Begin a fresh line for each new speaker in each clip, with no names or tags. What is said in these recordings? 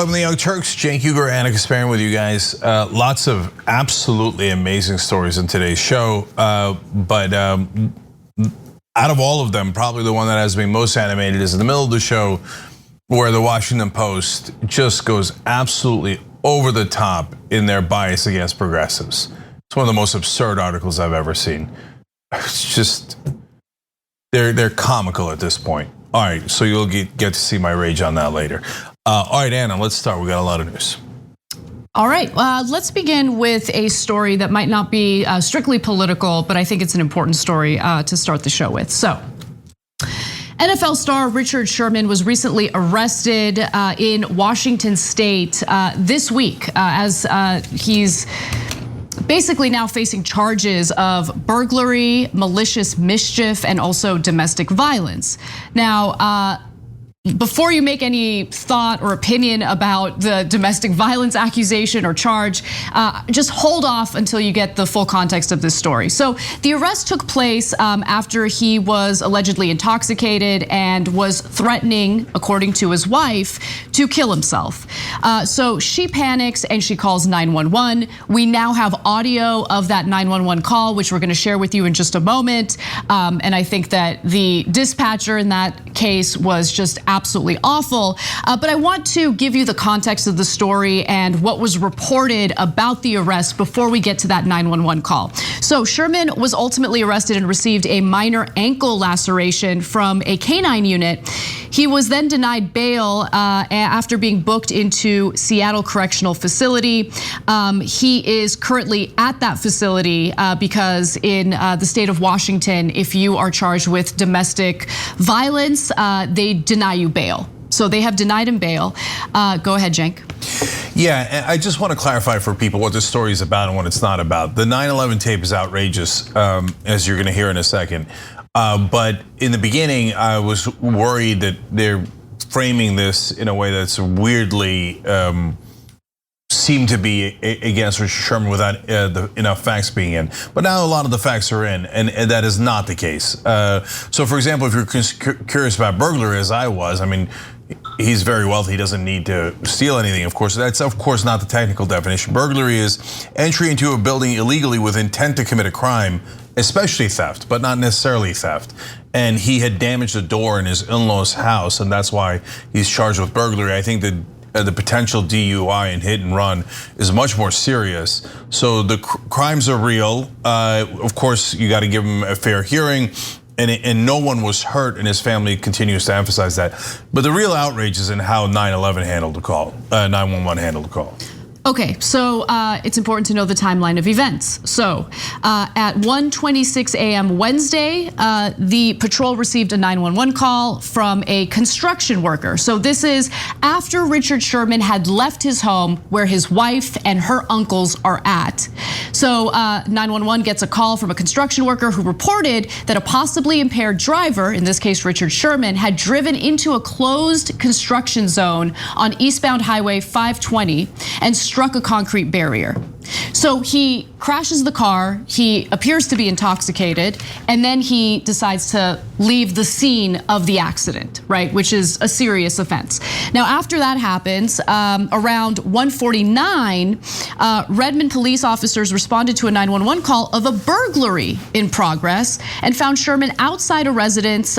Welcome to the Young Turks. Cenk Uygur, Anna Kasparian with you guys. Lots of absolutely amazing stories in today's show. But out of all of them, probably the one that has been most animated is in the middle of the show, where the Washington Post just goes absolutely over the top in their bias against progressives. It's one of the most absurd articles I've ever seen. It's just, they're comical at this point. All right, so you'll get to see my rage on that later. All right, Anna, let's start. We got a lot of news.
All right, let's begin with a story that might not be strictly political, but I think it's an important story to start the show with. So, NFL star Richard Sherman was recently arrested in Washington State this week as he's basically now facing charges of burglary, malicious mischief, and also domestic violence. Now, before you make any thought or opinion about the domestic violence accusation or charge, just hold off until you get the full context of this story. So the arrest took place after he was allegedly intoxicated and was threatening, according to his wife, to kill himself. So she panics and she calls 911. We now have audio of that 911 call, which we're gonna share with you in just a moment. And I think that the dispatcher in that case was just absolutely awful. But I want to give you the context of the story and what was reported about the arrest before we get to that 911 call. So Sherman was ultimately arrested and received a minor ankle laceration from a canine unit. He was then denied bail after being booked into Seattle Correctional Facility. He is currently at that facility because in the state of Washington, if you are charged with domestic violence, they deny you bail. So they have denied him bail. Go ahead, Cenk.
Yeah, I just want to clarify for people what this story is about and what it's not about. The 9/11 tape is outrageous, as you're going to hear in a second. But in the beginning, I was worried that they're framing this in a way that's weirdly seemed to be against Richard Sherman without enough facts being in. But now a lot of the facts are in, and that is not the case. So for example, if you're curious about burglary, as I was, I mean, he's very wealthy, he doesn't need to steal anything, of course. That's of course not the technical definition. Burglary is entry into a building illegally with intent to commit a crime, especially theft, but not necessarily theft. And he had damaged a door in his in-law's house, and that's why he's charged with burglary. I think that the potential DUI and hit and run is much more serious. So the crimes are real. Of course, you got to give him a fair hearing, and no one was hurt, and his family continues to emphasize that. But the real outrage is in how 9/11 handled the call, 911 handled the call.
Okay, so it's important to know the timeline of events. So at 1:26 a.m. Wednesday, the patrol received a 911 call from a construction worker. So this is after Richard Sherman had left his home where his wife and her uncles are at. So 911 gets a call from a construction worker who reported that a possibly impaired driver, in this case Richard Sherman, had driven into a closed construction zone on eastbound Highway 520 and struck a concrete barrier. So he crashes the car, he appears to be intoxicated, and then he decides to leave the scene of the accident, right? Which is a serious offense. Now, after that happens, around 1:49, Redmond police officers responded to a 911 call of a burglary in progress and found Sherman outside a residence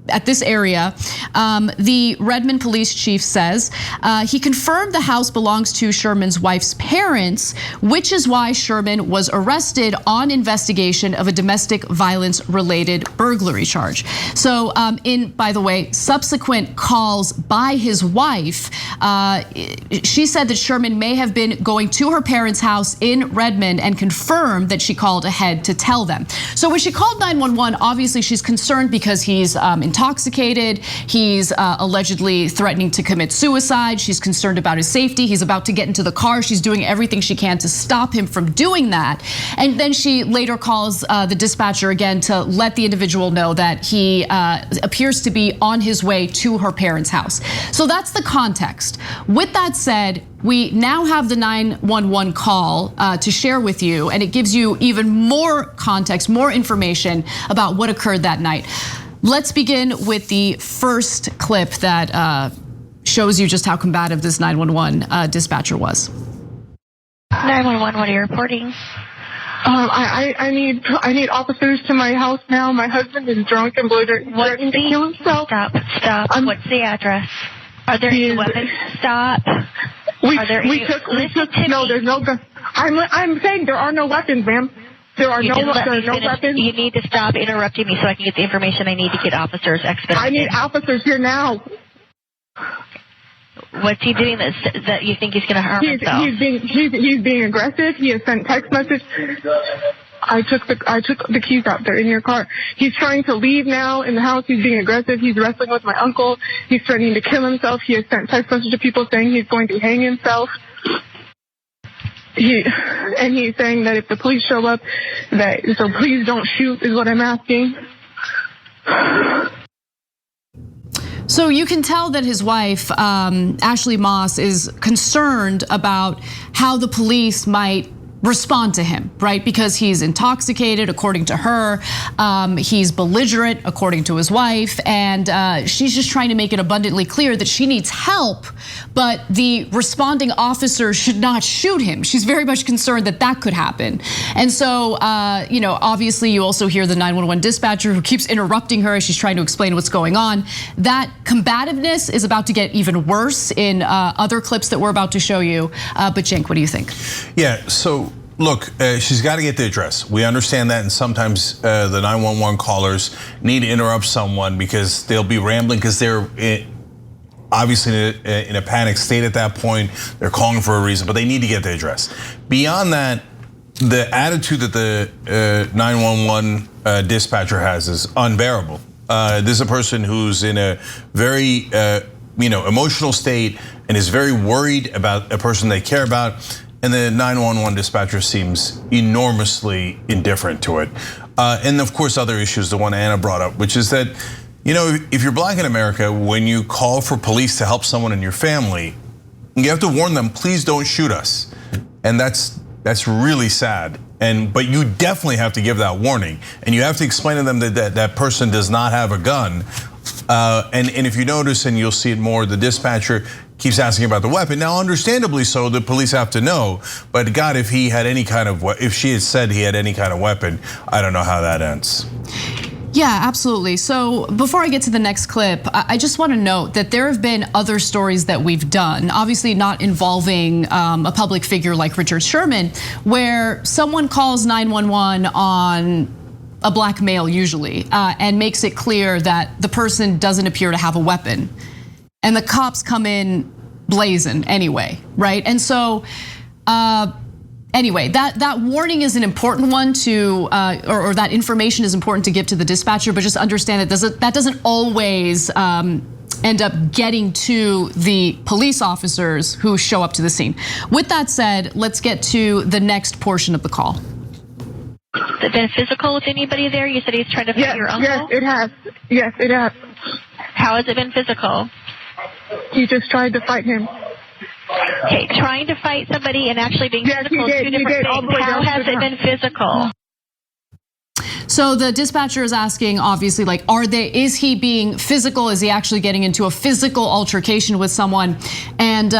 at this area. The Redmond police chief says he confirmed the house belongs to Sherman's wife's parents, which is why Sherman was arrested on investigation of a domestic violence related burglary charge. So by the way, subsequent calls by his wife, she said that Sherman may have been going to her parents' house in Redmond and confirmed that she called ahead to tell them. So when she called 911, obviously she's concerned because he's intoxicated. He's allegedly threatening to commit suicide. She's concerned about his safety. He's about to get into the car. She's doing everything she can to stop him from doing that. And then she later calls the dispatcher again to let the individual know that he appears to be on his way to her parents' house. So that's the context. With that said, we now have the 911 call to share with you, and it gives you even more context, more information about what occurred that night. Let's begin with the first clip that shows you just how combative this 911 dispatcher was.
911, what are you reporting?
I need officers to my house now. My husband is drunk and threatening to kill himself.
Stop. What's the address? Are there any weapons? Stop.
No, there's no gun. I'm saying there are no weapons, ma'am. There are no weapons.
You need to stop interrupting me so I can get the information I need to get officers expedited.
I need officers here now.
What's he doing that you think he's going to harm himself?
He's being aggressive. He has sent text messages. I took the keys out. They're in your car. He's trying to leave now in the house. He's being aggressive. He's wrestling with my uncle. He's threatening to kill himself. He has sent text messages to people saying he's going to hang himself. He's saying that if the police show up, so please don't shoot is what I'm asking.
So you can tell that his wife, Ashley Moss, is concerned about how the police might respond to him, right? Because he's intoxicated, according to her. He's belligerent, according to his wife. And she's just trying to make it abundantly clear that she needs help, but the responding officer should not shoot him. She's very much concerned that that could happen. And so, obviously you also hear the 911 dispatcher who keeps interrupting her as she's trying to explain what's going on. That combativeness is about to get even worse in other clips that we're about to show you. But Cenk, what do you think?
Yeah, so look, she's got to get the address. We understand that, and sometimes the 911 callers need to interrupt someone because they'll be rambling because they're obviously in a panic state at that point. They're calling for a reason, but they need to get the address. Beyond that, the attitude that the 911 dispatcher has is unbearable. This is a person who's in a very emotional state and is very worried about a person they care about. And the 911 dispatcher seems enormously indifferent to it. And of course, other issues, the one Anna brought up, which is that, if you're black in America, when you call for police to help someone in your family, you have to warn them, please don't shoot us. And that's really sad. But you definitely have to give that warning. And you have to explain to them that that person does not have a gun. And if you notice, and you'll see it more, the dispatcher keeps asking about the weapon. Now, understandably so, the police have to know. But God, if she had said he had any kind of weapon, I don't know how that ends.
Yeah, absolutely. So before I get to the next clip, I just want to note that there have been other stories that we've done, obviously not involving a public figure like Richard Sherman, where someone calls 911 on a black male usually, and makes it clear that the person doesn't appear to have a weapon. And the cops come in blazing anyway, right? And so, anyway, that warning is an important one to, or that information is important to give to the dispatcher, but just understand that that doesn't always end up getting to the police officers who show up to the scene. With that said, let's get to the next portion of the call.
Has it been physical with anybody there? You said he's trying to fight your uncle?
Yes, it has. Yes, it has.
How has it been physical?
He just tried to fight him.
Okay, trying to fight somebody and actually being physical is two different things. How has it been physical?
So the dispatcher is asking, obviously, like, is he being physical? Is he actually getting into a physical altercation with someone? And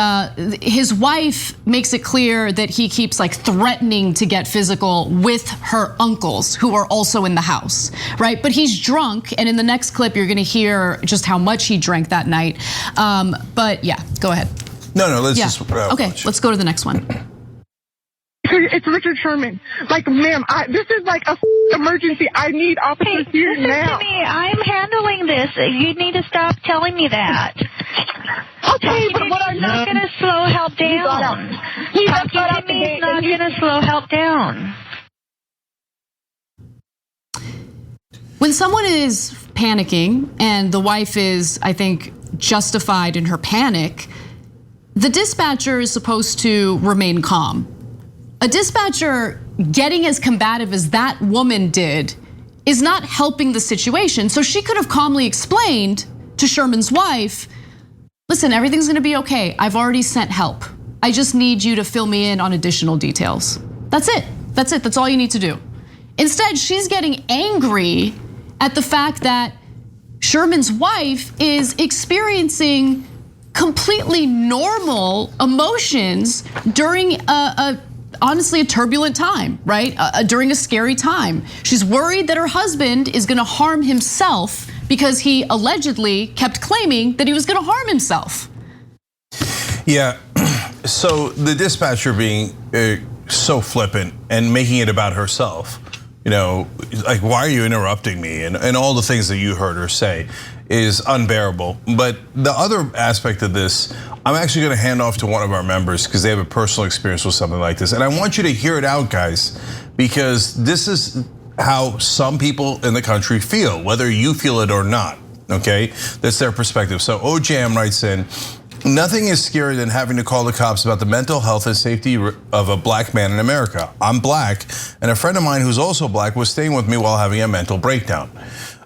his wife makes it clear that he keeps like threatening to get physical with her uncles who are also in the house, right? But he's drunk, and in the next clip, you're gonna hear just how much he drank that night. But yeah, go ahead.
No, let's just
okay,
watch.
let's go to the next one.
It's Richard Sherman. Like, ma'am, this is like a emergency. I need officers here now.
Listen to me. I'm handling this. You need to stop telling me that.
Okay, but what I'm
not going to slow help down. Talking to me is not going to slow help down.
When someone is panicking, and the wife is, I think, justified in her panic, the dispatcher is supposed to remain calm. A dispatcher getting as combative as that woman did is not helping the situation. So she could have calmly explained to Sherman's wife, listen, everything's gonna be okay. I've already sent help. I just need you to fill me in on additional details. That's it, that's all you need to do. Instead, she's getting angry at the fact that Sherman's wife is experiencing completely normal emotions during honestly a turbulent time, right? During a scary time. She's worried that her husband is gonna harm himself because he allegedly kept claiming that he was gonna harm himself.
Yeah, so the dispatcher being so flippant and making it about herself, like, why are you interrupting me? And all the things that you heard her say is unbearable. But the other aspect of this, I'm actually gonna hand off to one of our members because they have a personal experience with something like this. And I want you to hear it out, guys, because this is how some people in the country feel, whether you feel it or not, okay? That's their perspective. So OJM writes in, nothing is scarier than having to call the cops about the mental health and safety of a black man in America. I'm black, and a friend of mine who's also black was staying with me while having a mental breakdown.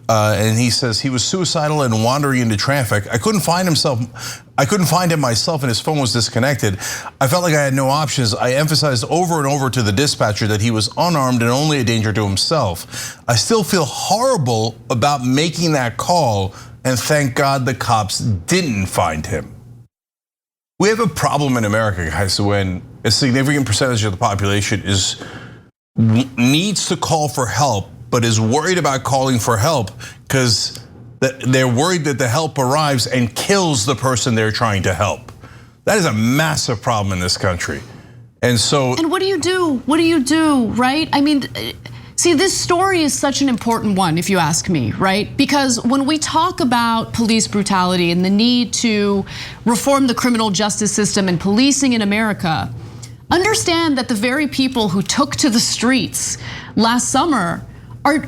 And he says he was suicidal and wandering into traffic. I couldn't find him myself, and his phone was disconnected. I felt like I had no options. I emphasized over and over to the dispatcher that he was unarmed and only a danger to himself. I still feel horrible about making that call, and thank God the cops didn't find him. We have a problem in America, guys, when a significant percentage of the population needs to call for help, but is worried about calling for help because they're worried that the help arrives and kills the person they're trying to help. That is a massive problem in this country. And what
do you do? What do you do, right? I mean, see, this story is such an important one, if you ask me, right? Because when we talk about police brutality and the need to reform the criminal justice system and policing in America, understand that the very people who took to the streets last summer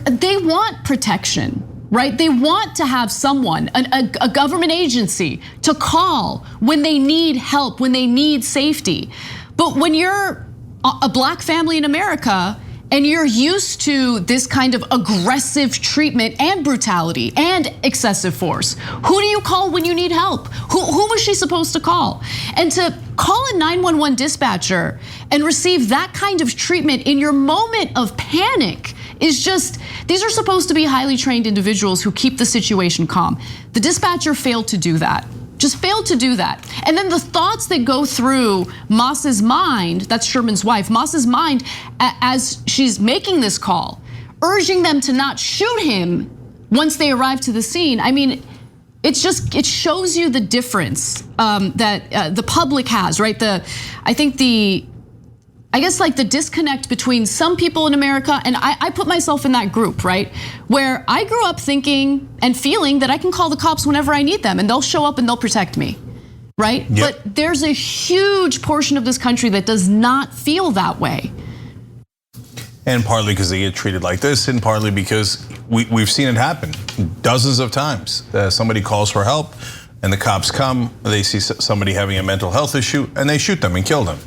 they want protection, right? They want to have someone, a government agency, to call when they need help, when they need safety. But when you're a black family in America and you're used to this kind of aggressive treatment and brutality and excessive force, who do you call when you need help? Who was she supposed to call? And to call a 911 dispatcher and receive that kind of treatment in your moment of panic is just, these are supposed to be highly trained individuals who keep the situation calm. The dispatcher failed to do that. Just failed to do that. And then the thoughts that go through Moss's mind, that's Sherman's wife, Moss's mind as she's making this call, urging them to not shoot him once they arrive to the scene. I mean, it shows you the difference that the public has, right? I guess like the disconnect between some people in America, and I put myself in that group, right? Where I grew up thinking and feeling that I can call the cops whenever I need them and they'll show up and they'll protect me, right? Yep. But there's a huge portion of this country that does not feel that way.
And partly because they get treated like this, and partly because we've seen it happen dozens of times. Somebody calls for help and the cops come, they see somebody having a mental health issue and they shoot them and kill them.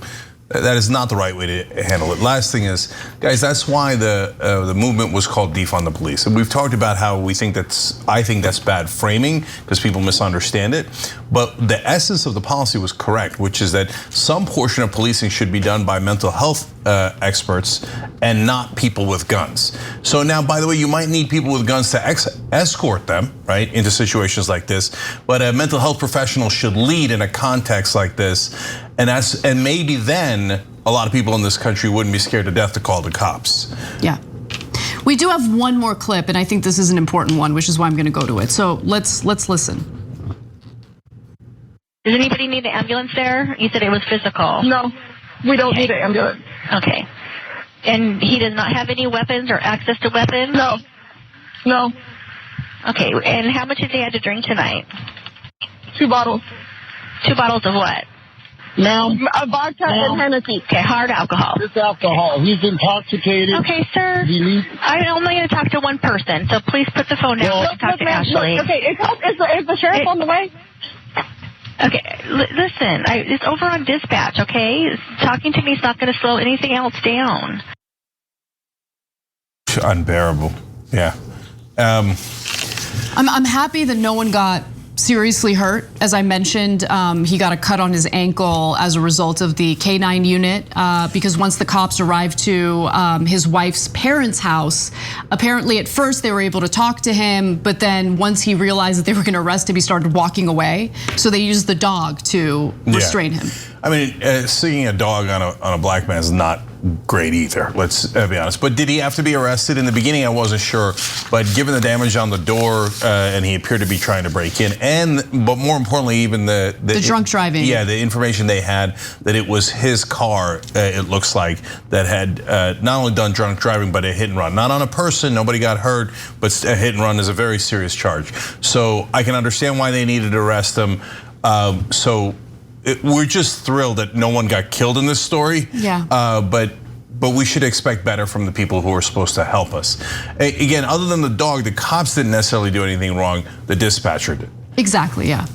That is not the right way to handle it. Last thing is, guys, that's why the movement was called Defund the Police. And we've talked about how I think that's bad framing because people misunderstand it. But the essence of the policy was correct, which is that some portion of policing should be done by mental health experts and not people with guns. So now, by the way, you might need people with guns to escort them, right, into situations like this. But a mental health professional should lead in a context like this. And maybe then a lot of people in this country wouldn't be scared to death to call the cops.
Yeah. We do have one more clip, and I think this is an important one, which is why I'm gonna go to it. So let's listen.
Does anybody need an ambulance there? You said it was physical.
No, we don't need an ambulance.
Okay. And he does not have any weapons or access to weapons?
No.
Okay, and how much has he had to drink tonight?
2 bottles.
2 bottles of what?
Now, a vodka and Hennessy.
Okay, hard alcohol.
It's alcohol. He's intoxicated.
Okay, sir. I'm only going to talk to one person, so please put the phone down and talk to Ashley.
Okay, is the sheriff on the way?
Okay, listen, it's over on dispatch, okay? Talking to me is not going to slow anything else down.
Unbearable, yeah.
I'm happy that no one got seriously hurt. As I mentioned, he got a cut on his ankle as a result of the K-9 unit because once the cops arrived to his wife's parents' house, apparently at first they were able to talk to him, but then once he realized that they were going to arrest him, he started walking away. So they used the dog to restrain him.
I mean, seeing a dog on a black man is not great either, let's be honest. But did he have to be arrested? In the beginning, I wasn't sure, but given the damage on the door, and he appeared to be trying to break in, but more importantly, even the
drunk driving.
Yeah, the information they had that it was his car, it looks like, that had not only done drunk driving, but a hit and run. Not on a person, nobody got hurt, but a hit and run is a very serious charge. So I can understand why they needed to arrest him. We're just thrilled that no one got killed in this story.
Yeah.
But we should expect better from the people who are supposed to help us. Again, other than the dog, the cops didn't necessarily do anything wrong. The dispatcher did.
Exactly, yeah.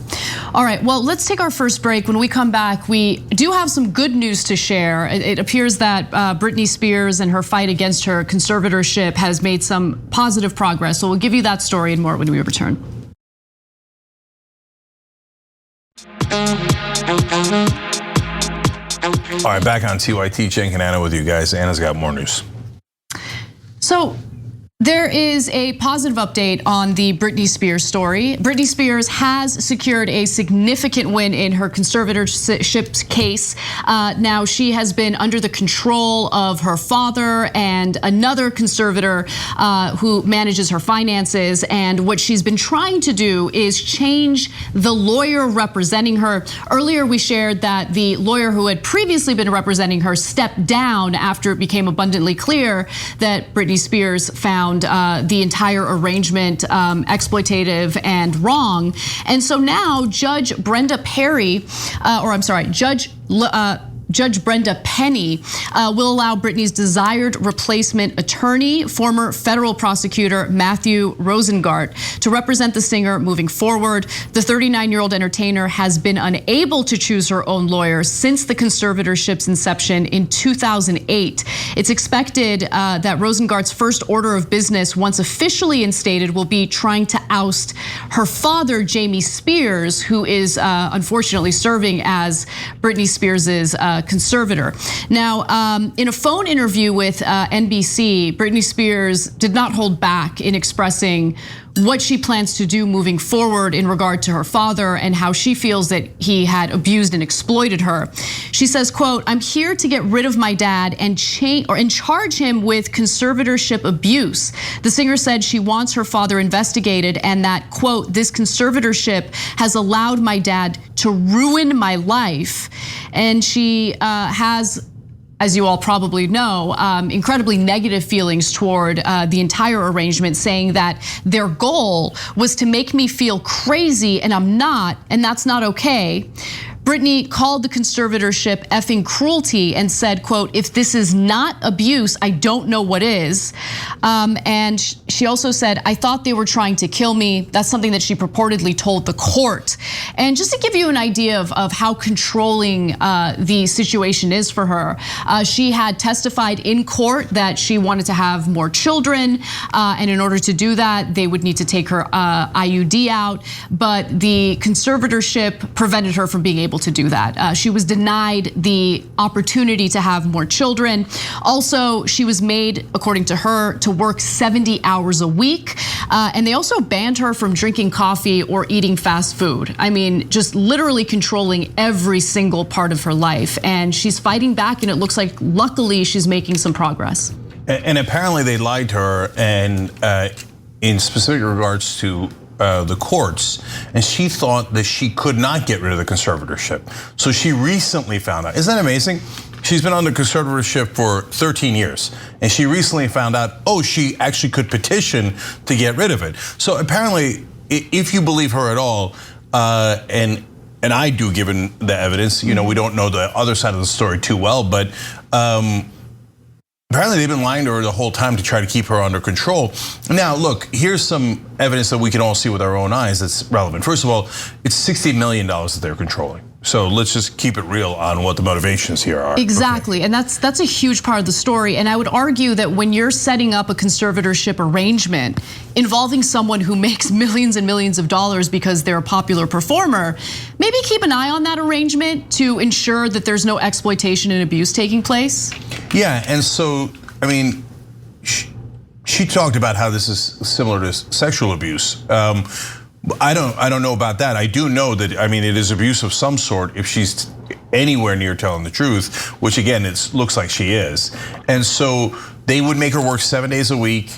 All right, well, let's take our first break. When we come back, we do have some good news to share. It appears that Britney Spears and her fight against her conservatorship has made some positive progress. So we'll give you that story and more when we return.
All right, back on TYT, Cenk and Anna with you guys. Anna's got more news.
So there is a positive update on the Britney Spears story. Britney Spears has secured a significant win in her conservatorship case. Now she has been under the control of her father and another conservator who manages her finances. And what she's been trying to do is change the lawyer representing her. Earlier we shared that the lawyer who had previously been representing her stepped down after it became abundantly clear that Britney Spears found the entire arrangement exploitative and wrong. And so now Judge Brenda Judge Brenda Penny will allow Britney's desired replacement attorney, former federal prosecutor Matthew Rosengart, to represent the singer moving forward. The 39-year-old entertainer has been unable to choose her own lawyer since the conservatorship's inception in 2008. It's expected that Rosengart's first order of business, once officially instated, will be trying to oust her father, Jamie Spears, who is unfortunately serving as Britney Spears's conservator. Now, in a phone interview with NBC, Britney Spears did not hold back in expressing what she plans to do moving forward in regard to her father and how she feels that he had abused and exploited her. She says, quote, "I'm here to get rid of my dad and charge him with conservatorship abuse." The singer said she wants her father investigated and that, quote, "this conservatorship has allowed my dad to ruin my life." And she has, as you all probably know, incredibly negative feelings toward the entire arrangement, saying that their goal was to make me feel crazy and I'm not, and that's not okay. Britney called the conservatorship effing cruelty and said, quote, "if this is not abuse, I don't know what is." And she also said, "I thought they were trying to kill me." That's something that she purportedly told the court. And just to give you an idea of how controlling the situation is for her, she had testified in court that she wanted to have more children. And in order to do that, they would need to take her IUD out. But the conservatorship prevented her from being able to do that. She was denied the opportunity to have more children. Also, she was made, according to her, to work 70 hours a week. And they also banned her from drinking coffee or eating fast food. I mean, just literally controlling every single part of her life. And she's fighting back, and it looks like, luckily, she's making some progress.
And apparently they lied to her, and in specific regards to the courts, and she thought that she could not get rid of the conservatorship. So she recently found out. Isn't that amazing? She's been under conservatorship for 13 years, and she recently found out, oh, she actually could petition to get rid of it. So apparently, if you believe her at all, and I do, given the evidence, you know, we don't know the other side of the story too well, but apparently they've been lying to her the whole time to try to keep her under control. Now, look, here's some evidence that we can all see with our own eyes that's relevant. First of all, it's $60 million that they're controlling. So let's just keep it real on what the motivations here are.
Exactly, and that's a huge part of the story. And I would argue that when you're setting up a conservatorship arrangement involving someone who makes millions and millions of dollars because they're a popular performer, maybe keep an eye on that arrangement to ensure that there's no exploitation and abuse taking place.
Yeah, and so, I mean, she talked about how this is similar to sexual abuse. I don't know about that. I do know that, I mean, it is abuse of some sort if she's anywhere near telling the truth, which again, it looks like she is. And so they would make her work 7 days a week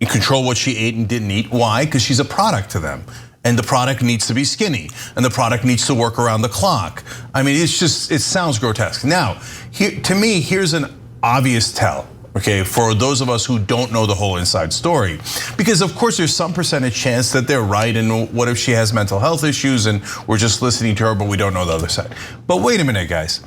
and control what she ate and didn't eat. Why? Because she's a product to them. And the product needs to be skinny, and the product needs to work around the clock. I mean, it's just, it sounds grotesque. Now, to me, here's an obvious tell. Okay, for those of us who don't know the whole inside story. Because of course there's some percentage chance that they're right, and what if she has mental health issues and we're just listening to her but we don't know the other side. But wait a minute, guys.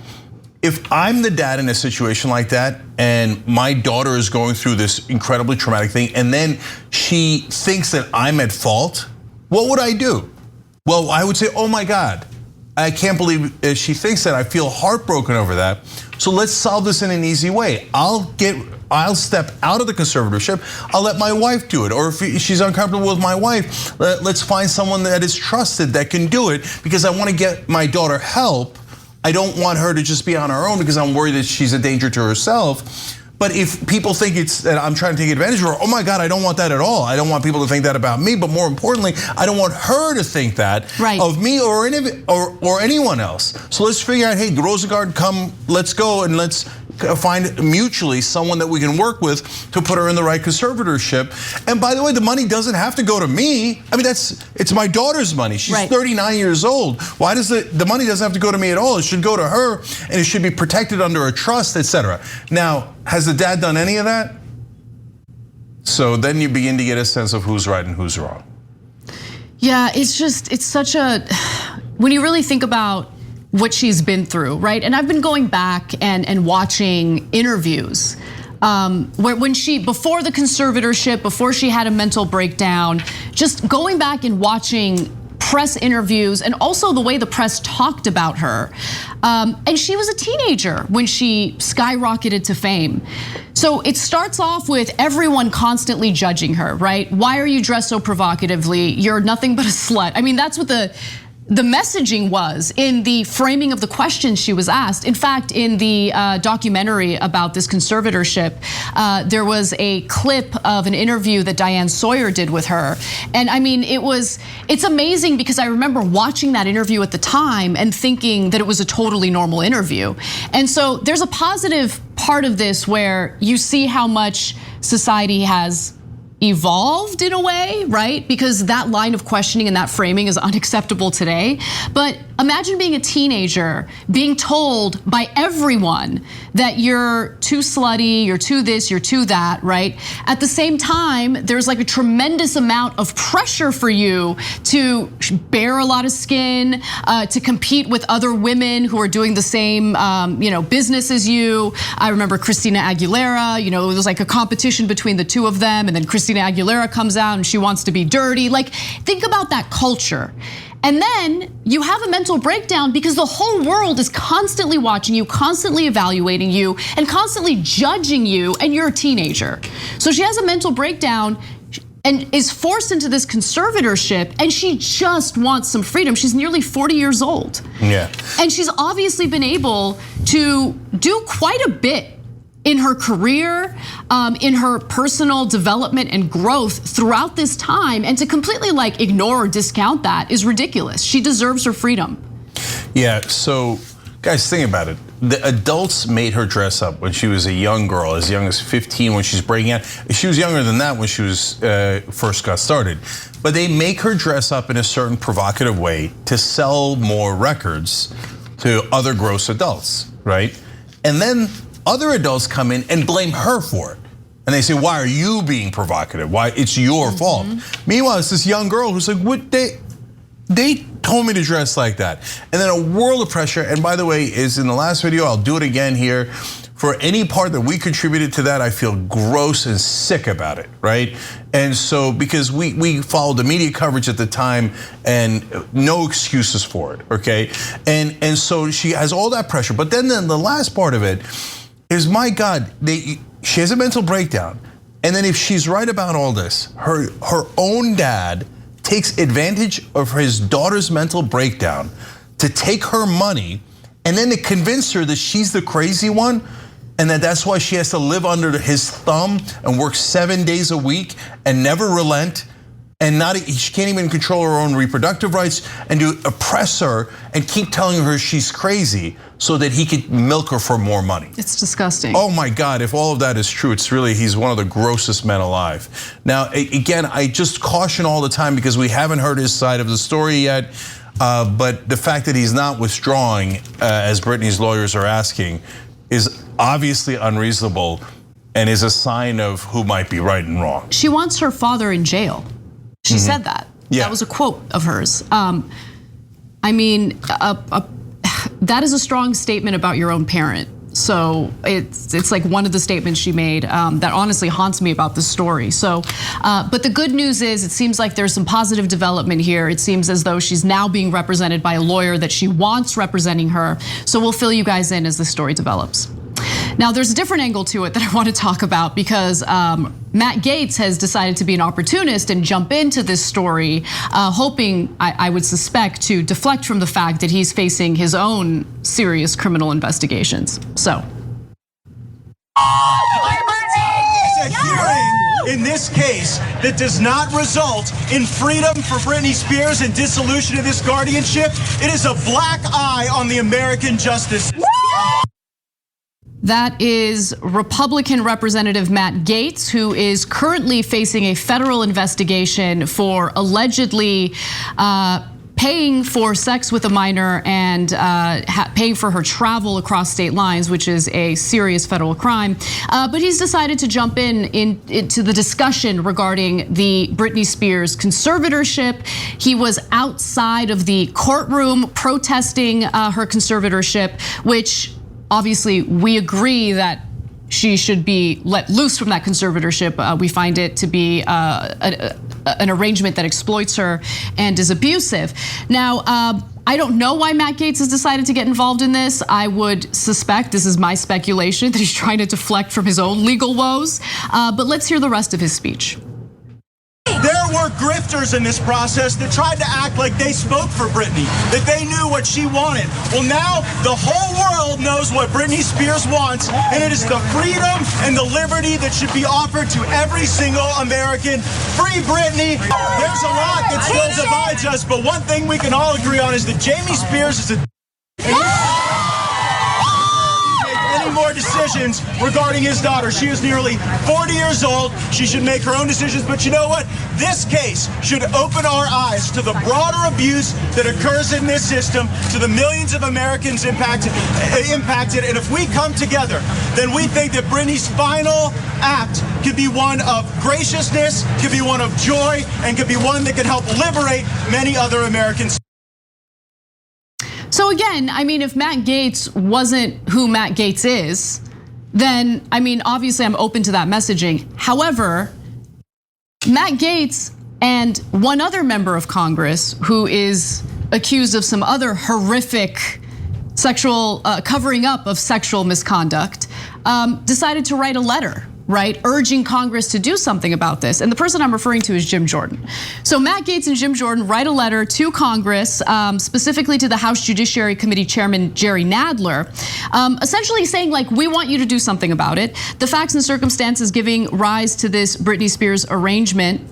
If I'm the dad in a situation like that and my daughter is going through this incredibly traumatic thing and then she thinks that I'm at fault, what would I do? Well, I would say, oh my God, I can't believe she thinks that. I feel heartbroken over that. So let's solve this in an easy way. I'll step out of the conservatorship. I'll let my wife do it. Or if she's uncomfortable with my wife, let's find someone that is trusted that can do it, because I want to get my daughter help. I don't want her to just be on her own because I'm worried that she's a danger to herself. But if people think it's that I'm trying to take advantage of her, oh my God, I don't want that at all. I don't want people to think that about me, but more importantly, I don't want her to think that of me or anyone else. So let's figure out, hey, Rosengard, come, let's go, and let's find mutually someone that we can work with to put her in the right conservatorship. And by the way, the money doesn't have to go to me. I mean, it's my daughter's money. She's 39 years old. Why does the money doesn't have to go to me at all? It should go to her, and it should be protected under a trust, etc. Now, has the dad done any of that? So then you begin to get a sense of who's right and who's wrong.
Yeah, it's such a, when you really think about what she's been through, right? And I've been going back and watching interviews where when before the conservatorship, before she had a mental breakdown, just going back and watching press interviews and also the way the press talked about her. And she was a teenager when she skyrocketed to fame. So it starts off with everyone constantly judging her, right? Why are you dressed so provocatively? You're nothing but a slut. I mean, that's what the messaging was in the framing of the questions she was asked. In fact, in the documentary about this conservatorship, there was a clip of an interview that Diane Sawyer did with her. And I mean, it's amazing because I remember watching that interview at the time and thinking that it was a totally normal interview. And so there's a positive part of this where you see how much society has evolved in a way, right? Because that line of questioning and that framing is unacceptable today. But imagine being a teenager, being told by everyone that you're too slutty, you're too this, you're too that, right? At the same time, there's like a tremendous amount of pressure for you to bear a lot of skin, to compete with other women who are doing the same, business as you. I remember Christina Aguilera, it was like a competition between the two of them, and then Christina Aguilera comes out and she wants to be dirty. Like, think about that culture. And then you have a mental breakdown because the whole world is constantly watching you, constantly evaluating you, and constantly judging you, and you're a teenager. So she has a mental breakdown and is forced into this conservatorship, and she just wants some freedom. She's nearly 40 years old.
Yeah.
And she's obviously been able to do quite a bit in her career, in her personal development and growth throughout this time, and to completely ignore or discount that is ridiculous. She deserves her freedom.
Yeah, so guys, think about it. The adults made her dress up when she was a young girl, as young as 15 when she's breaking out. She was younger than that when she was first got started. But they make her dress up in a certain provocative way to sell more records to other gross adults, right? And then other adults come in and blame her for it. And they say, why are you being provocative? Why, it's your fault. Meanwhile, it's this young girl who's like, what, they told me to dress like that. And then a world of pressure, and by the way, is in the last video, I'll do it again here. for any part that we contributed to that, I feel gross and sick about it, right? And so, because we followed the media coverage at the time and no excuses for it, okay? And so she has all that pressure. But then the last part of it is, my God, she has a mental breakdown. And then if she's right about all this, her own dad takes advantage of his daughter's mental breakdown to take her money and then to convince her that she's the crazy one and that's why she has to live under his thumb and work 7 days a week and never relent. And she can't even control her own reproductive rights, and to oppress her and keep telling her she's crazy so that he could milk her for more money.
It's disgusting.
Oh my God, if all of that is true, he's one of the grossest men alive. Now, again, I just caution all the time because we haven't heard his side of the story yet. But the fact that he's not withdrawing, as Britney's lawyers are asking, is obviously unreasonable and is a sign of who might be right and wrong.
She wants her father in jail. She said that.
Yeah.
That was a quote of hers. I mean, that is a strong statement about your own parent. So it's like one of the statements she made that honestly haunts me about this story. So, but the good news is it seems like there's some positive development here. It seems as though she's now being represented by a lawyer that she wants representing her. So we'll fill you guys in as the story develops. Now, there's a different angle to it that I want to talk about because Matt Gaetz has decided to be an opportunist and jump into this story, hoping, I would suspect, to deflect from the fact that he's facing his own serious criminal investigations. So.
A hearing in this case that does not result in freedom for Britney Spears and dissolution of this guardianship. It is a black eye on the American justice system.
That is Republican Representative Matt Gaetz, who is currently facing a federal investigation for allegedly paying for sex with a minor and paying for her travel across state lines, which is a serious federal crime. But he's decided to jump into the discussion regarding the Britney Spears conservatorship. He was outside of the courtroom protesting her conservatorship, which obviously we agree that she should be let loose from that conservatorship. We find it to be an arrangement that exploits her and is abusive. Now, I don't know why Matt Gaetz has decided to get involved in this. I would suspect, this is my speculation, that he's trying to deflect from his own legal woes. But let's hear the rest of his speech.
There were grifters in this process that tried to act like they spoke for Britney, that they knew what she wanted. Well, now the whole world knows what Britney Spears wants, and it is the freedom and the liberty that should be offered to every single American. Free Britney. There's a lot that still divides us, but one thing we can all agree on is that Jamie Spears is a more decisions regarding his daughter. She is nearly 40 years old. She should make her own decisions. But you know what? This case should open our eyes to the broader abuse that occurs in this system, to the millions of Americans impacted. And if we come together, then we think that Britney's final act could be one of graciousness, could be one of joy, and could be one that could help liberate many other Americans.
So again, I mean, if Matt Gaetz wasn't who Matt Gaetz is, then, I mean, obviously I'm open to that messaging. However, Matt Gaetz and one other member of Congress who is accused of some other horrific sexual covering up of sexual misconduct decided to write a letter, right, urging Congress to do something about this. And the person I'm referring to is Jim Jordan. So Matt Gaetz and Jim Jordan write a letter to Congress, specifically to the House Judiciary Committee Chairman Jerry Nadler, essentially saying, like, we want you to do something about it. The facts and circumstances giving rise to this Britney Spears arrangement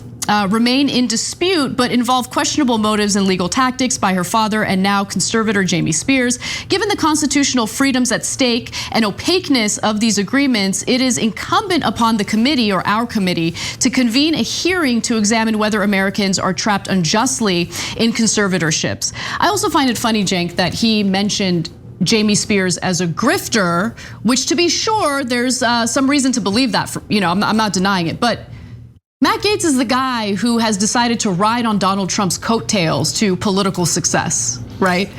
remain in dispute, but involve questionable motives and legal tactics by her father and now conservator Jamie Spears. Given the constitutional freedoms at stake and opaqueness of these agreements, it is incumbent upon the committee, or our committee, to convene a hearing to examine whether Americans are trapped unjustly in conservatorships. I also find it funny, Cenk, that he mentioned Jamie Spears as a grifter, which, to be sure, there's some reason to believe that. I'm not denying it, but Matt Gaetz is the guy who has decided to ride on Donald Trump's coattails to political success. right?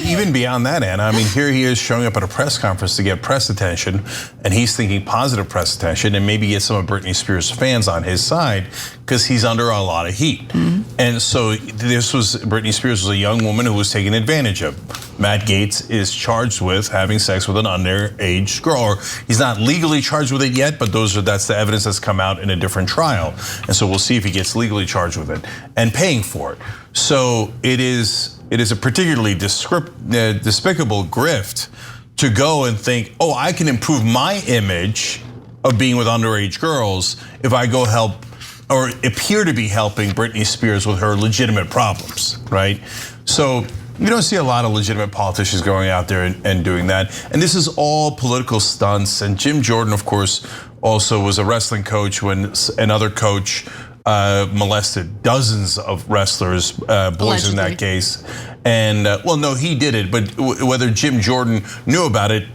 Even beyond that, Anna, I mean, here he is showing up at a press conference to get press attention, and he's thinking positive press attention and maybe get some of Britney Spears fans on his side because he's under a lot of heat. And so Britney Spears was a young woman who was taken advantage of. Matt Gaetz is charged with having sex with an underage girl, or he's not legally charged with it yet, but that's the evidence that's come out in a different trial. And so we'll see if he gets legally charged with it and paying for it. So it is a particularly despicable grift to go and think, oh, I can improve my image of being with underage girls if I go help or appear to be helping Britney Spears with her legitimate problems, right? So you don't see a lot of legitimate politicians going out there and doing that. And this is all political stunts. And Jim Jordan, of course, also was a wrestling coach when another coach molested dozens of wrestlers, boys in that case. And well, no, he did it, but whether Jim Jordan knew about it,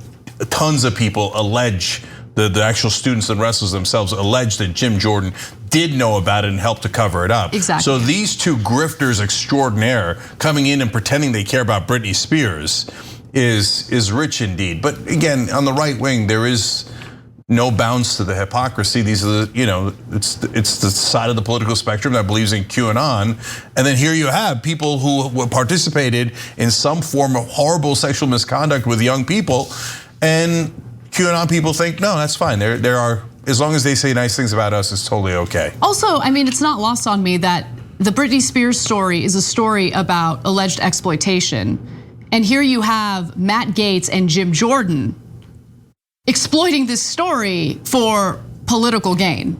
tons of people allege, the actual students and wrestlers themselves allege that Jim Jordan did know about it and helped to cover it up.
Exactly.
So these two grifters extraordinaire coming in and pretending they care about Britney Spears is rich indeed. But again, on the right wing, there is no bounds to the hypocrisy. These are it's the side of the political spectrum that believes in QAnon. And then here you have people who participated in some form of horrible sexual misconduct with young people, and QAnon people think, no, that's fine. There are, as long as they say nice things about us, it's totally okay.
Also, I mean, it's not lost on me that the Britney Spears story is a story about alleged exploitation. And here you have Matt Gaetz and Jim Jordan exploiting this story for political gain.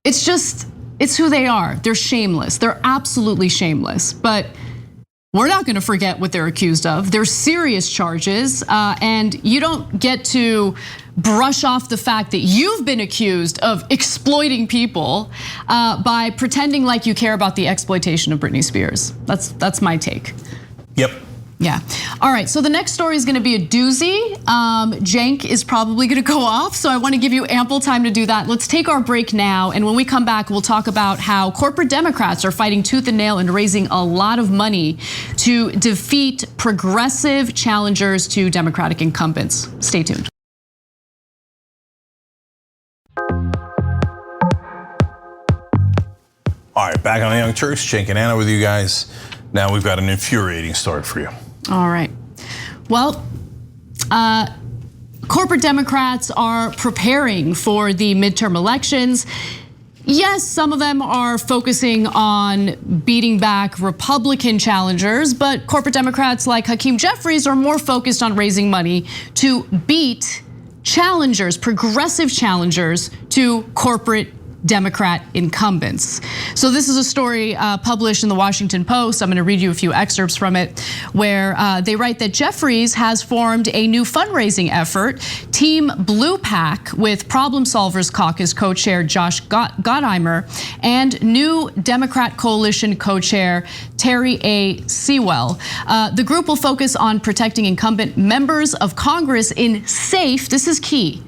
It's who they are. They're shameless. They're absolutely shameless. But we're not gonna forget what they're accused of. They're serious charges, and you don't get to brush off the fact that you've been accused of exploiting people by pretending like you care about the exploitation of Britney Spears. That's my take.
Yep.
Yeah. All right, so the next story is gonna be a doozy. Cenk is probably gonna go off, so I wanna give you ample time to do that. Let's take our break now, and when we come back, we'll talk about how corporate Democrats are fighting tooth and nail and raising a lot of money to defeat progressive challengers to Democratic incumbents. Stay tuned.
All right, back on the Young Turks, Cenk and Anna with you guys. Now we've got an infuriating story for you.
All right. Well, corporate Democrats are preparing for the midterm elections. Yes, some of them are focusing on beating back Republican challengers, but corporate Democrats like Hakeem Jeffries are more focused on raising money to beat challengers, progressive challengers to corporate Democrat incumbents. So this is a story published in the Washington Post. I'm going to read you a few excerpts from it, where they write that Jeffries has formed a new fundraising effort, Team Blue PAC, with Problem Solvers Caucus co-chair Josh Gottheimer and new Democrat coalition co-chair Terry A. Sewell. The group will focus on protecting incumbent members of Congress in safe, this is key,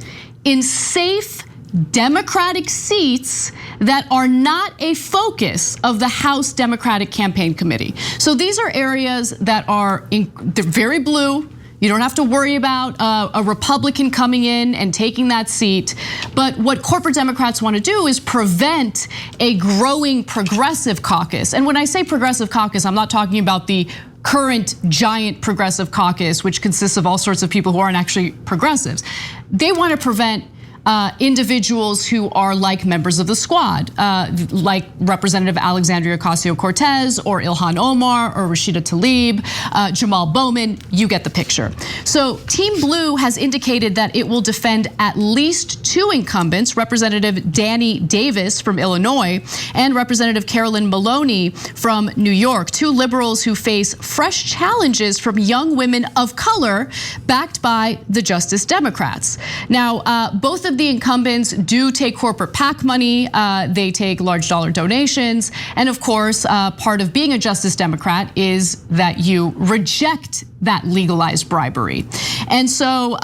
in safe Democratic seats that are not a focus of the House Democratic Campaign Committee. So these are areas that they're very blue. You don't have to worry about a Republican coming in and taking that seat. But what corporate Democrats want to do is prevent a growing progressive caucus. And when I say progressive caucus, I'm not talking about the current giant progressive caucus, which consists of all sorts of people who aren't actually progressives. They want to prevent individuals who are like members of the squad, like Representative Alexandria Ocasio-Cortez or Ilhan Omar or Rashida Tlaib, Jamal Bowman, you get the picture. So Team Blue has indicated that it will defend at least two incumbents, Representative Danny Davis from Illinois and Representative Carolyn Maloney from New York, two liberals who face fresh challenges from young women of color backed by the Justice Democrats. Now, both of the incumbents do take corporate PAC money, they take large dollar donations, and of course, part of being a Justice Democrat is that you reject that legalized bribery. And so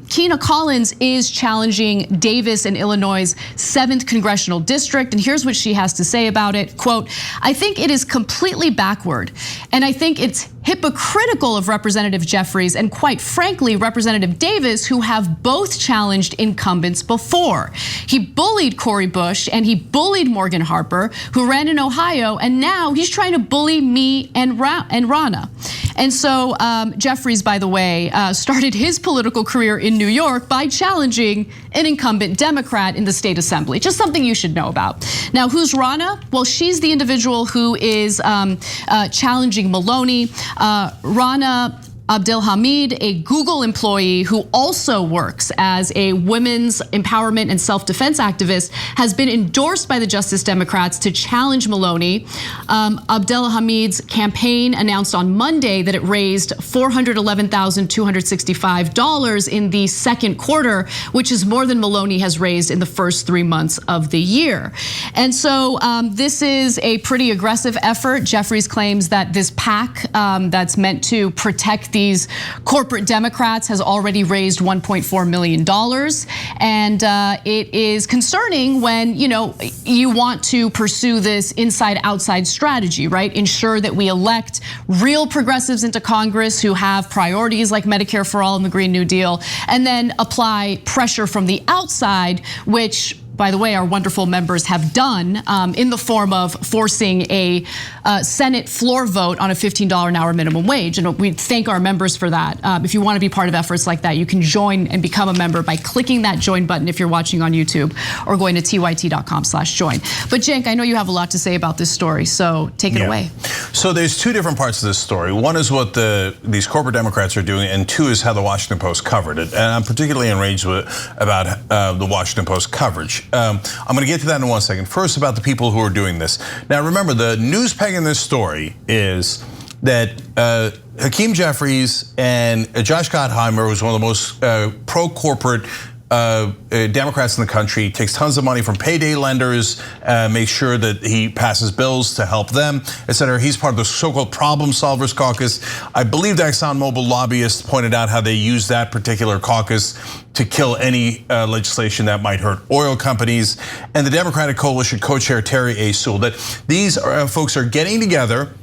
Keena Collins is challenging Davis in Illinois' 7th congressional district, and here's what she has to say about it. Quote, "I think it is completely backward, and I think it's hypocritical of Representative Jeffries and, quite frankly, Representative Davis, who have both challenged incumbents before. He bullied Cori Bush and he bullied Morgan Harper, who ran in Ohio, and now he's trying to bully me and Ronna. And so Jeffries, by the way, started his political career in New York by challenging an incumbent Democrat in the state assembly. Just something you should know about. Now, who's Ronna? Well, she's the individual who is challenging Maloney. Ronna Abdelhamid, a Google employee who also works as a women's empowerment and self-defense activist, has been endorsed by the Justice Democrats to challenge Maloney. Abdelhamid's campaign announced on Monday that it raised $411,265 in the second quarter, which is more than Maloney has raised in the first 3 months of the year. And so this is a pretty aggressive effort. Jeffries claims that this PAC that's meant to protect these corporate Democrats has already raised $1.4 million. And it is concerning when you want to pursue this inside-outside strategy, right? Ensure that we elect real progressives into Congress who have priorities like Medicare for All and the Green New Deal, and then apply pressure from the outside, which, by the way, our wonderful members have done in the form of forcing a Senate floor vote on a $15 an hour minimum wage. And we thank our members for that. If you want to be part of efforts like that, you can join and become a member by clicking that join button if you're watching on YouTube, or going to tyt.com/join. But Cenk, I know you have a lot to say about this story, so take it away.
So there's two different parts of this story. One is what these corporate Democrats are doing, and two is how the Washington Post covered it. And I'm particularly enraged about the Washington Post coverage. I'm going to get to that in 1 second. First, about the people who are doing this. Now, remember, the news peg in this story is that Hakeem Jeffries and Josh Gottheimer, who's one of the most pro-corporate Democrats in the country, takes tons of money from payday lenders, makes sure that he passes bills to help them, etc. He's part of the so-called Problem Solvers Caucus. I believe the ExxonMobil lobbyists pointed out how they use that particular caucus to kill any legislation that might hurt oil companies. And the Democratic Coalition co-chair Terry A. Sewell, that these folks are getting together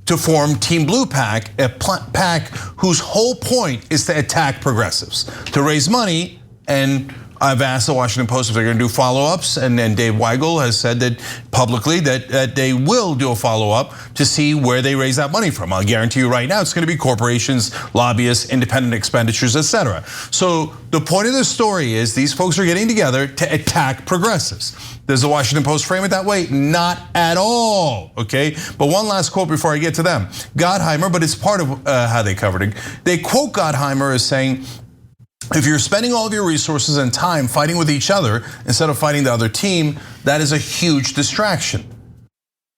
to form Team Blue PAC, a PAC whose whole point is to attack progressives, to raise money. And I've asked the Washington Post if they're going to do follow-ups, and then Dave Weigel has said that publicly that they will do a follow-up to see where they raise that money from. I'll guarantee you right now it's going to be corporations, lobbyists, independent expenditures, etc. So the point of this story is these folks are getting together to attack progressives. Does the Washington Post frame it that way? Not at all, okay? But one last quote before I get to them. Gottheimer, but it's part of how they covered it. They quote Gottheimer as saying, if you're spending all of your resources and time fighting with each other instead of fighting the other team, that is a huge distraction.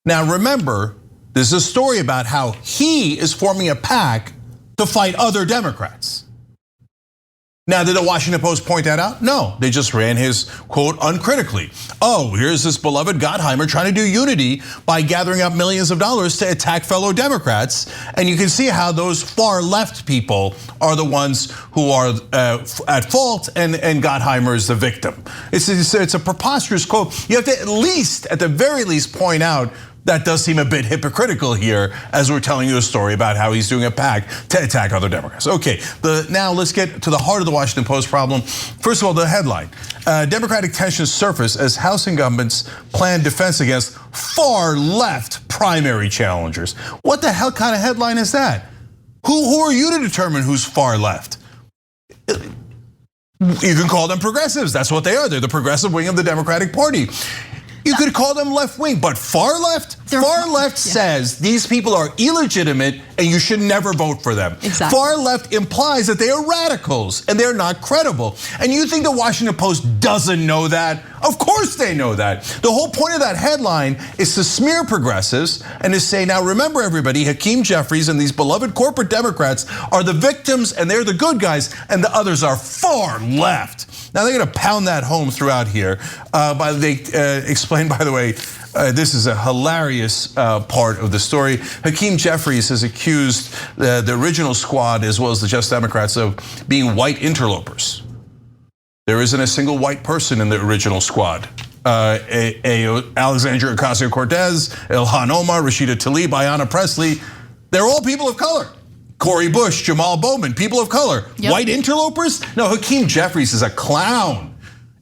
Now remember, this is a story about how he is forming a PAC to fight other Democrats. Now, did the Washington Post point that out? No, they just ran his quote uncritically. Oh, here's this beloved Gottheimer trying to do unity by gathering up millions of dollars to attack fellow Democrats. And you can see how those far left people are the ones who are at fault, and Gottheimer is the victim. It's a preposterous quote. You have to at the very least point out that does seem a bit hypocritical here as we're telling you a story about how he's doing a PAC to attack other Democrats. Okay, now let's get to the heart of the Washington Post problem. First of all, the headline. Democratic tensions surface as House incumbents plan defense against far left primary challengers. What the hell kind of headline is that? Who are you to determine who's far left? You can call them progressives, that's what they are. They're the progressive wing of the Democratic Party. You could call them left wing, but far left? Far left says these people are illegitimate and you should never vote for them.
Exactly.
Far left implies that they are radicals and they're not credible. And you think the Washington Post doesn't know that? Of course they know that. The whole point of that headline is to smear progressives and to say, now remember everybody, Hakeem Jeffries and these beloved corporate Democrats are the victims and they're the good guys and the others are far left. Now they're going to pound that home throughout here. They explain, by the way, this is a hilarious part of the story. Hakeem Jeffries has accused the original squad, as well as the Just Democrats, of being white interlopers. There isn't a single white person in the original squad. Alexandria Ocasio-Cortez, Ilhan Omar, Rashida Tlaib, Ayanna Pressley, They're all people of color. Cori Bush, Jamal Bowman, people of color.
Yep.
White interlopers? No, Hakeem Jeffries is a clown.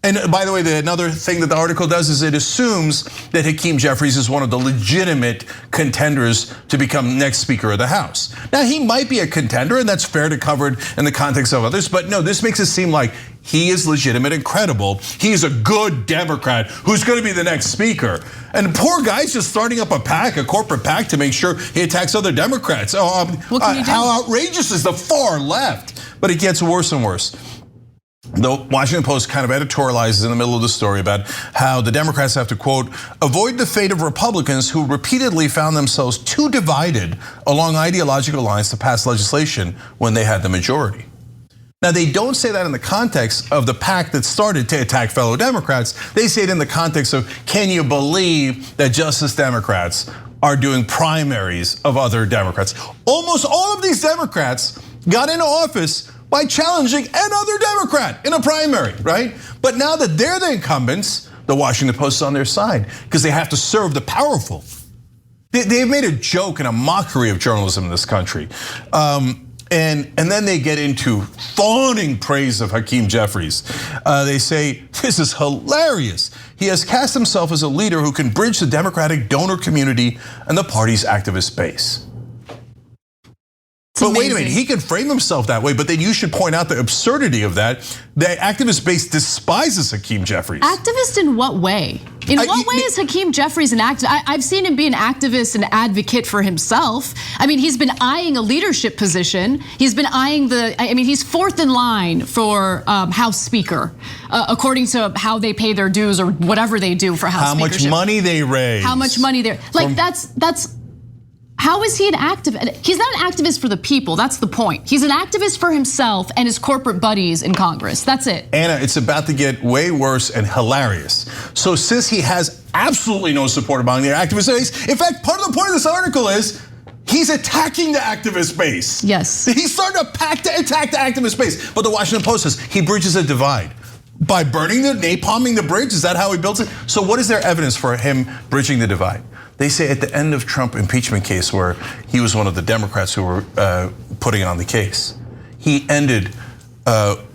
And by the way, another thing that the article does is it assumes that Hakeem Jeffries is one of the legitimate contenders to become next Speaker of the House. Now, he might be a contender, and that's fair to cover it in the context of others, but no, this makes it seem like he is legitimate and credible. He's a good Democrat who's gonna be the next Speaker. And the poor guy's just starting up a corporate PAC to make sure he attacks other Democrats.
What can you do?
How outrageous is the far left? But it gets worse and worse. The Washington Post kind of editorializes in the middle of the story about how the Democrats have to, quote, avoid the fate of Republicans who repeatedly found themselves too divided along ideological lines to pass legislation when they had the majority. Now, they don't say that in the context of the PAC that started to attack fellow Democrats. They say it in the context of, can you believe that Justice Democrats are doing primaries of other Democrats? Almost all of these Democrats got into office by challenging another Democrat in a primary, right? But now that they're the incumbents, the Washington Post is on their side because they have to serve the powerful. They've made a joke and a mockery of journalism in this country. And then they get into fawning praise of Hakeem Jeffries. They say, this is hilarious. He has cast himself as a leader who can bridge the Democratic donor community and the party's activist base. But wait a minute, he can frame himself that way, but then you should point out the absurdity of that. The activist base despises Hakeem Jeffries.
Activist in what way? In what way is Hakeem Jeffries an activist? I've seen him be an activist and advocate for himself. I mean, he's been eyeing a leadership position. He's been eyeing he's fourth in line for House Speaker, according to how they pay their dues or whatever they do for House Speakership.
How much money they raise.
How much money they're, like that's, how is he an activist? He's not an activist for the people, that's the point. He's an activist for himself and his corporate buddies in Congress, that's it.
Anna, it's about to get way worse and hilarious. So since he has absolutely no support among the activist base, in fact, part of the point of this article is he's attacking the activist base.
Yes.
He's starting a PAC to attack the activist base. But the Washington Post says he bridges a divide. By napalming the bridge, is that how he built it? So what is their evidence for him bridging the divide? They say at the end of Trump impeachment case where he was one of the Democrats who were putting on the case, he ended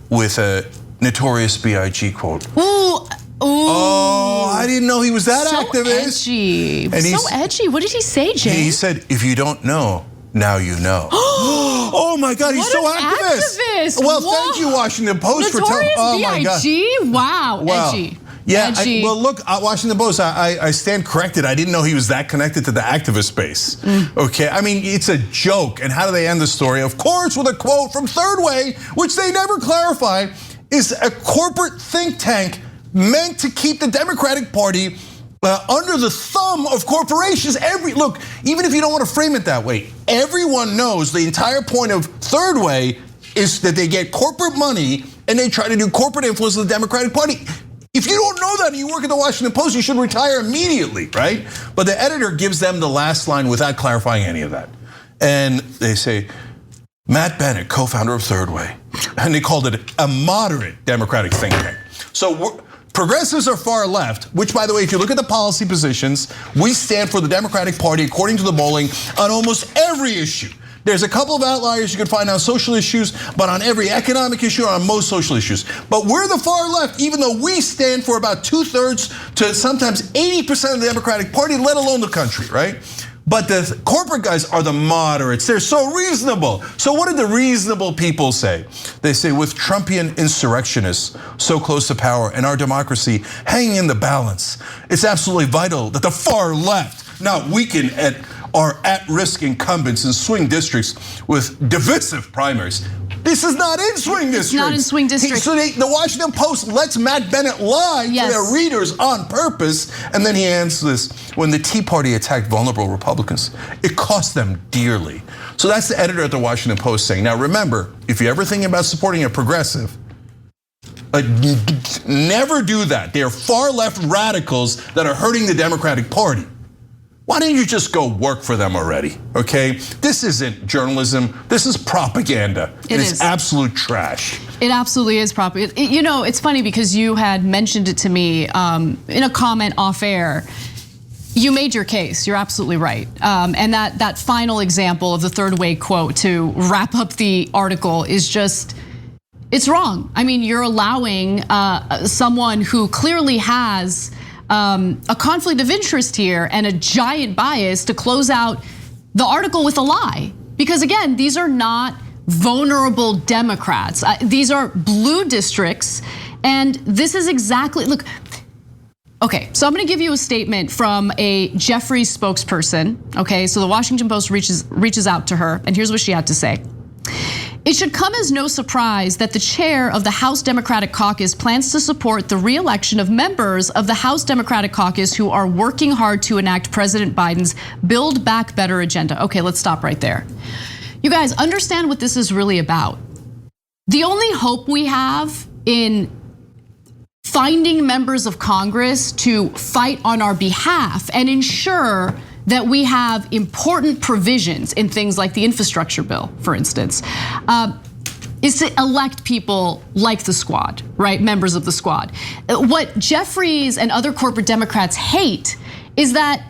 with a Notorious B.I.G. quote.
Ooh.
Oh, I didn't know he was that
so
activist.
Edgy.
And
so edgy. What did he say, Jay?
He said, if you don't know, now you know. Oh my God, he's so activist. Well, thank you, Washington Post, for telling. Oh my God.
Wow, edgy.
Yeah, well, look, Washington Post, I stand corrected. I didn't know he was that connected to the activist base. Okay, I mean, it's a joke. And how do they end the story? Of course, with a quote from Third Way, which they never clarify, is a corporate think tank meant to keep the Democratic Party under the thumb of corporations. Look, even if you don't want to frame it that way, everyone knows the entire point of Third Way is that they get corporate money and they try to do corporate influence of the Democratic Party. If you don't know that and you work at the Washington Post, you should retire immediately, right? But the editor gives them the last line without clarifying any of that. And they say, Matt Bennett, co-founder of Third Way, and they called it a moderate Democratic think tank. So progressives are far left, which, by the way, if you look at the policy positions, we stand for the Democratic Party, according to the polling, on almost every issue. There's a couple of outliers you can find on social issues, but on every economic issue, on most social issues. But we're the far left, even though we stand for about 2/3 to sometimes 80% of the Democratic Party, let alone the country, right? But the corporate guys are the moderates. They're so reasonable. So what did the reasonable people say? They say, with Trumpian insurrectionists so close to power and our democracy hanging in the balance, it's absolutely vital that the far left not weaken our at-risk incumbents in swing districts with divisive primaries. This is not in swing districts. It's
not in swing districts.
So the Washington Post lets Matt Bennett lie to their readers on purpose, and then he ends this: when the Tea Party attacked vulnerable Republicans, it cost them dearly. So that's the editor at the Washington Post saying. Now remember, if you're ever thinking about supporting a progressive, never do that. They are far left radicals that are hurting the Democratic Party. Why don't you just go work for them already, okay? This isn't journalism, this is propaganda. It is absolute trash.
It absolutely is propaganda. You know, it's funny because you had mentioned it to me in a comment off air. You made your case. You're absolutely right. And that final example of the third way quote to wrap up the article is just, it's wrong. I mean, you're allowing someone who clearly has a conflict of interest here and a giant bias to close out the article with a lie. Because again, these are not vulnerable Democrats. These are blue districts. And this is exactly, look, okay, so I'm gonna give you a statement from a Jeffries spokesperson, okay? So the Washington Post reaches out to her, and here's what she had to say. It should come as no surprise that the chair of the House Democratic Caucus plans to support the re-election of members of the House Democratic Caucus who are working hard to enact President Biden's Build Back Better agenda. Okay, let's stop right there. You guys understand what this is really about. The only hope we have in finding members of Congress to fight on our behalf and ensure that we have important provisions in things like the infrastructure bill, for instance, is to elect people like the squad, right? Members of the squad. What Jeffries and other corporate Democrats hate is that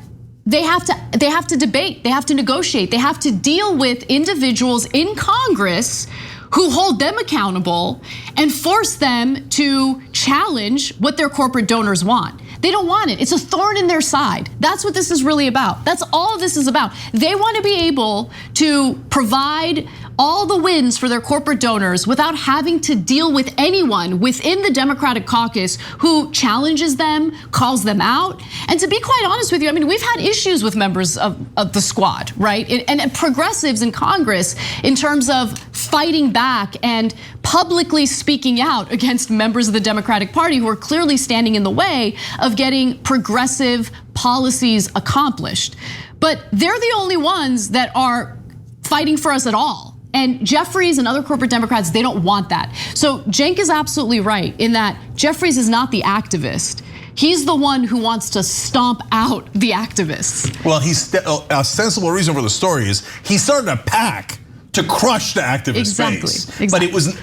they have to debate, they have to negotiate, they have to deal with individuals in Congress who hold them accountable and force them to challenge what their corporate donors want. They don't want it. It's a thorn in their side. That's what this is really about. That's all this is about. They want to be able to provide all the wins for their corporate donors without having to deal with anyone within the Democratic caucus who challenges them, calls them out. And to be quite honest with you, I mean, we've had issues with members of the squad, right? And progressives in Congress in terms of fighting back and publicly speaking out against members of the Democratic Party who are clearly standing in the way of getting progressive policies accomplished. But they're the only ones that are fighting for us at all. And Jeffries and other corporate Democrats, they don't want that. So Cenk is absolutely right in that Jeffries is not the activist. He's the one who wants to stomp out the activists.
Well, he's a sensible reason for the story is he started a PAC to crush the activist base.
Exactly.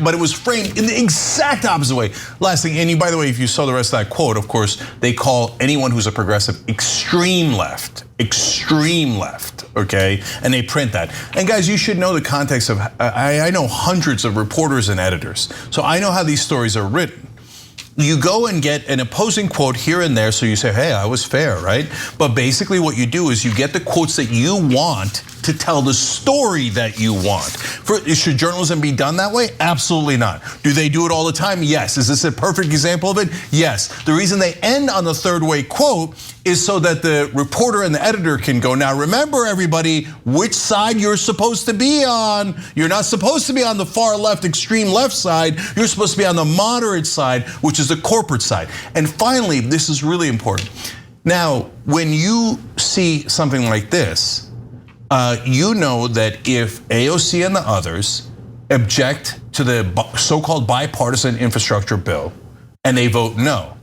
But it was framed in the exact opposite way. Last thing, and by the way, if you saw the rest of that quote, of course, they call anyone who's a progressive extreme left, okay? And they print that. And guys, you should know the context of, I know hundreds of reporters and editors, so I know how these stories are written. You go and get an opposing quote here and there, so you say, hey, I was fair, right? But basically what you do is you get the quotes that you want to tell the story that you want. Should journalism be done that way? Absolutely not. Do they do it all the time? Yes. Is this a perfect example of it? Yes. The reason they end on the third way quote is so that the reporter and the editor can go, now remember everybody, which side you're supposed to be on. You're not supposed to be on the far left, extreme left side. You're supposed to be on the moderate side, which is the corporate side. And finally, this is really important. Now, when you see something like this, you know that if AOC and the others object to the so-called bipartisan infrastructure bill and they vote no,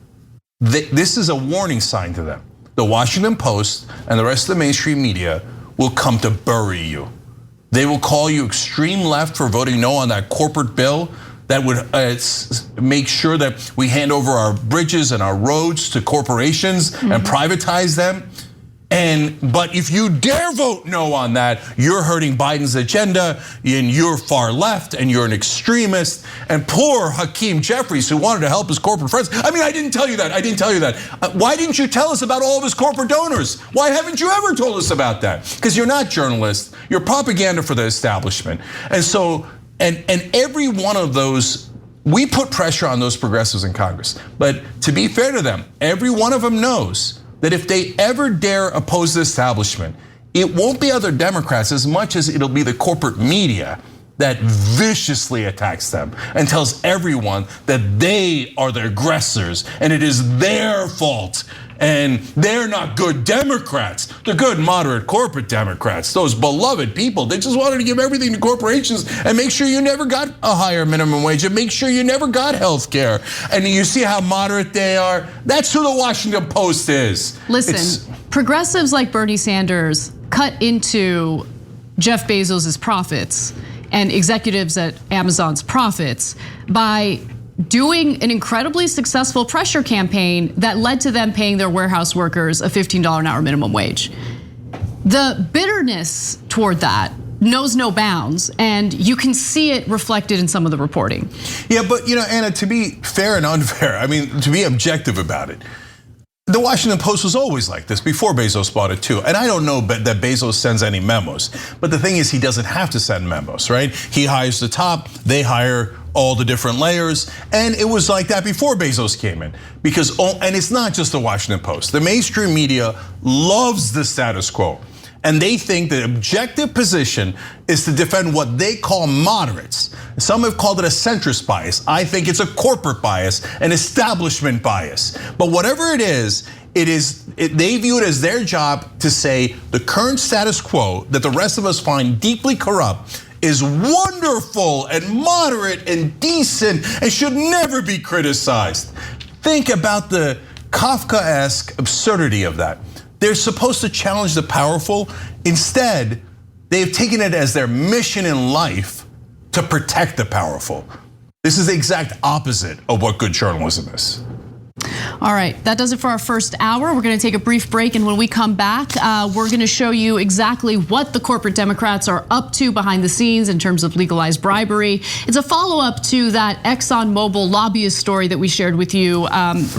this is a warning sign to them. The Washington Post and the rest of the mainstream media will come to bury you. They will call you extreme left for voting no on that corporate bill that would make sure that we hand over our bridges and our roads to corporations and privatize them. But if you dare vote no on that, you're hurting Biden's agenda, and you're far left, and you're an extremist. And poor Hakeem Jeffries, who wanted to help his corporate friends. I mean, I didn't tell you that. Why didn't you tell us about all of his corporate donors? Why haven't you ever told us about that? Because you're not journalists. You're propaganda for the establishment. And so, and every one of those, we put pressure on those progressives in Congress. But to be fair to them, every one of them knows that if they ever dare oppose the establishment, it won't be other Democrats as much as it'll be the corporate media that viciously attacks them and tells everyone that they are the aggressors and it is their fault and they're not good Democrats. They're good moderate corporate Democrats, those beloved people. They just wanted to give everything to corporations and make sure you never got a higher minimum wage and make sure you never got health care. And you see how moderate they are? That's who the Washington Post is.
Listen, progressives like Bernie Sanders cut into Jeff Bezos's profits and executives at Amazon's profits by doing an incredibly successful pressure campaign that led to them paying their warehouse workers a $15 an hour minimum wage. The bitterness toward that knows no bounds, and you can see it reflected in some of the reporting.
Yeah, but Anna, to be fair and unfair, I mean, to be objective about it, the Washington Post was always like this before Bezos bought it too. And I don't know that Bezos sends any memos, but the thing is he doesn't have to send memos, right? He hires the top, they hire all the different layers, and it was like that before Bezos came in. And it's not just the Washington Post. The mainstream media loves the status quo. And they think the objective position is to defend what they call moderates. Some have called it a centrist bias. I think it's a corporate bias, an establishment bias. But whatever it is, they view it as their job to say the current status quo that the rest of us find deeply corrupt is wonderful and moderate and decent and should never be criticized. Think about the Kafkaesque absurdity of that. They're supposed to challenge the powerful. Instead, they've taken it as their mission in life to protect the powerful. This is the exact opposite of what good journalism is.
All right, that does it for our first hour. We're gonna take a brief break, and when we come back, we're gonna show you exactly what the corporate Democrats are up to behind the scenes in terms of legalized bribery. It's a follow-up to that ExxonMobil lobbyist story that we shared with you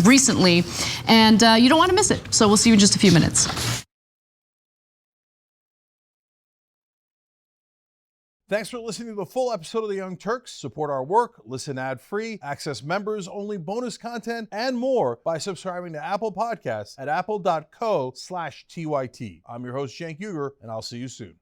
recently, and you don't wanna miss it. So we'll see you in just a few minutes.
Thanks for listening to the full episode of The Young Turks. Support our work, listen ad-free, access members-only bonus content, and more by subscribing to Apple Podcasts at apple.co/TYT. I'm your host, Cenk Uygur, and I'll see you soon.